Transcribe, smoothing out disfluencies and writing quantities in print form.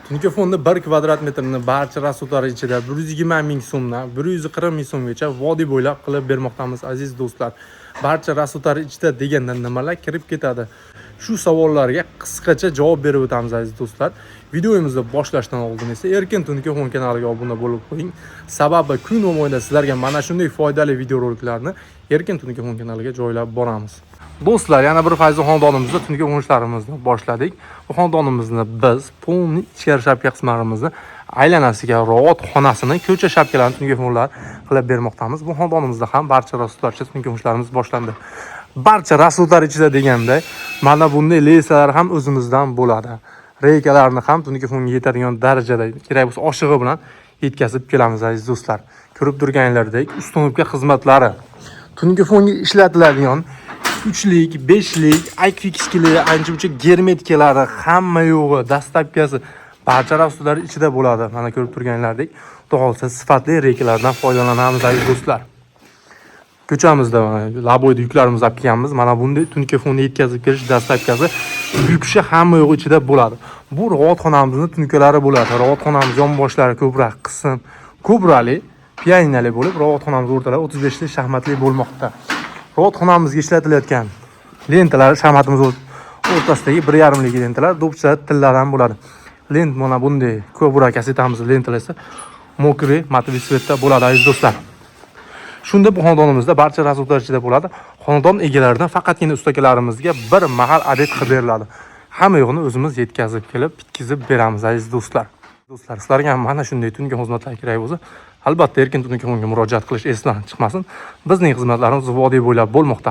Tungi fonda 1 kvadrat metrini barcha rasodlar ichida 120 ming so'mdan 140 ming so'mgacha vodiy bo'ylab qilib bermoqdamiz aziz do'stlar. Barcha rasodlar ichida deganda nimalar kirib ketadi? Shu savollarga qisqacha javob berib o'tamiz aziz do'stlar. Videomizni boshlashdan oldin esa Erkin Tungi Fon kanaliga obuna bo'lib qo'ying. Sababi kun mobaynida sizlarga mana shunday foydali videoroliklarni Erkin Tungi Fon kanaliga joylab boramiz. Do'stlar, yana bir fayzi xonadonimizda tungi qo'nishlarimizni boshladik. Bu xonadonimizni biz polni ichkari shapka qismlarimizni aylanasiga robot xonasini ko'cha shapkalarini tungi fonlar qilib bermoqdamiz. Bu xonadonimizda ham barcha rasodlarcha tungi qo'nishlarimiz boshlandi. Barcha rasodlar ichida deganda mana bunday lesalar ham o'zimizdan bo'ladi. Reykalarni ham tungi fonga yetadigan darajada kerak bo'lsa oshig'i bilan yetkazib kelamiz aziz do'stlar. Ko'rib turganlaridek ustunovka xizmatlari tungi fonga ishlatiladigan 3lik, 5lik, IQ2lik, ancha-muncha germetkalari hamma yo'g'i, dastlabkasi barcha rasodlar ichida bo'ladi. Mana ko'rib turganlaridek, xudo xolsa sifatli reykalardan foydalanamiz aziz do'stlar. Ko'chamizda laboyda yuklarimizni olib kelganmiz. Mana bunday tungi fonga yetkazib kelish dastlabkasi yukshi hamma yo'g'i ichida bo'ladi. Bu robotxonamizning tunkalari bo'ladi. Robotxonamiz yonboshlari ko'proq qism, ko'brali, pianinali bo'lib, robotxonamiz o'rtalari 35 lik shaxmatli bo'lmoqda. Robotxonamizga ishlatilayotgan lentalar shaxmatimiz o'rtasidagi 1,5 lik lentalar, do'pcha tillar ham bo'ladi. Lent mana bunday ko'proq kasetamiz lentalar esa mokri matvi svetda bo'ladi aziz do'stlar. Shunda bu xonadonimizda barcha rasodlar ichida bo'ladi. Xonadon egalaridan faqatgina ustakalarimizga bir mahal adet qilib beriladi. Hamma yo'g'ini o'zimiz yetkazib kelib, bitkizib beramiz aziz do'stlar. Do'stlar, sizlarga ham mana shunday tungi xizmatlar kerak bo'lsa, albatta Erkin Tungi Fonga murojaat qilish esdan chiqmasin. Bizning xizmatlarimiz vodiy bo'ylab bo'lmoqda.